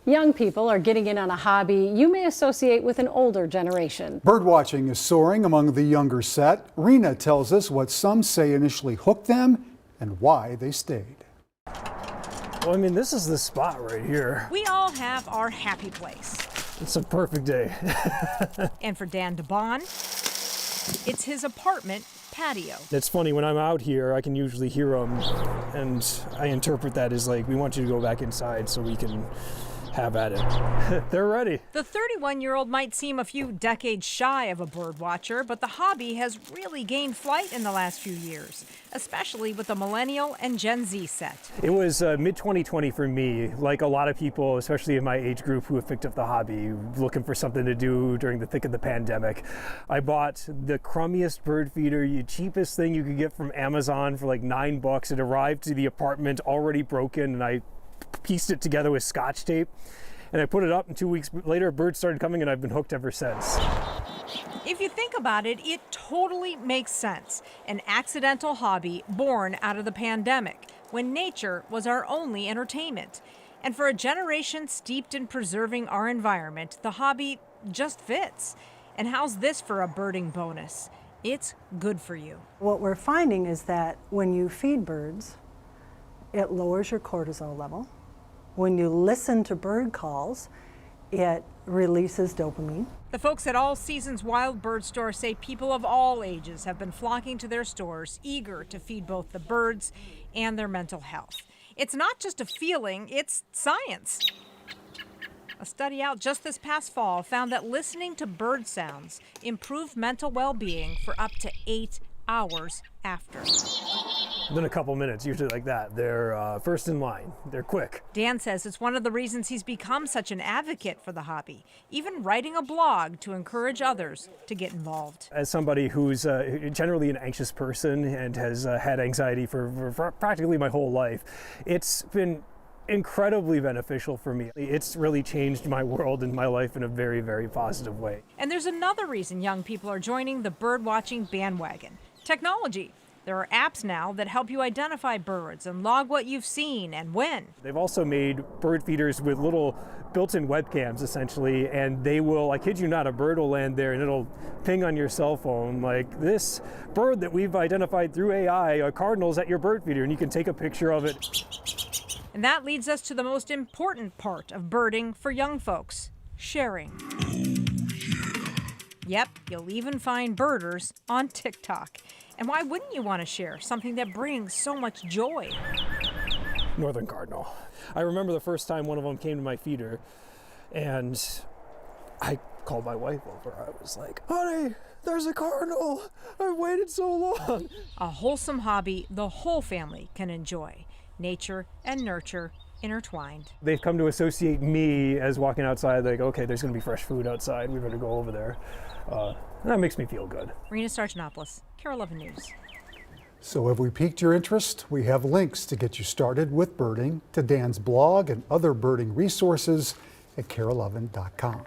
Young people are getting in on a hobby you may associate with an older generation. Birdwatching is soaring among the younger set. Rena tells us what some say initially hooked them and why they stayed. Well, I mean, this is the spot right here. We all have our happy place. It's a perfect day. And for Dan DeBon, it's his apartment patio. It's funny, when I'm out here, I can usually hear them, and I interpret that as like, we want you to go back inside so we can have at it. They're ready. The 31-year-old might seem a few decades shy of a bird watcher, but the hobby has really gained flight in the last few years, especially with the millennial and Gen Z set. It was mid-2020 for me, like a lot of people, especially in my age group, who have picked up the hobby, looking for something to do during the thick of the pandemic. I bought the crummiest bird feeder, the cheapest thing you could get from Amazon for like $9. It arrived to the apartment already broken, and I pieced it together with Scotch tape, and I put it up, and 2 weeks later birds started coming, and I've been hooked ever since. If you think about it, it totally makes sense. An accidental hobby born out of the pandemic, when nature was our only entertainment. And for a generation steeped in preserving our environment, the hobby just fits. And how's this for a birding bonus? It's good for you. What we're finding is that when you feed birds, it lowers your cortisol level. When you listen to bird calls, it releases dopamine. The folks at All Seasons Wild Bird Store say people of all ages have been flocking to their stores, eager to feed both the birds and their mental health. It's not just a feeling, it's science. A study out just this past fall found that listening to bird sounds improved mental well-being for up to 8 hours after. Within a couple minutes, usually like that. They're first in line. They're quick. Dan says it's one of the reasons he's become such an advocate for the hobby, even writing a blog to encourage others to get involved. As somebody who's generally an anxious person and has had anxiety for practically my whole life, it's been incredibly beneficial for me. It's really changed my world and my life in a very, very positive way. And there's another reason young people are joining the bird watching bandwagon: technology. There are apps now that help you identify birds and log what you've seen and when. They've also made bird feeders with little built-in webcams, essentially, and they will, I kid you not, a bird will land there and it'll ping on your cell phone like, this bird that we've identified through AI, a cardinal's at your bird feeder, and you can take a picture of it. And that leads us to the most important part of birding for young folks: sharing. Yep, you'll even find birders on TikTok. And why wouldn't you want to share something that brings so much joy? Northern cardinal. I remember the first time one of them came to my feeder, and I called my wife over. I was like, honey, there's a cardinal. I've waited so long. A wholesome hobby the whole family can enjoy. Nature and nurture intertwined. They've come to associate me as walking outside, like, okay, there's going to be fresh food outside. We better go over there. And that makes me feel good. Rena Sargentopoulos, KARE 11 News. So have we piqued your interest? We have links to get you started with birding, to Dan's blog and other birding resources at KARE11.com.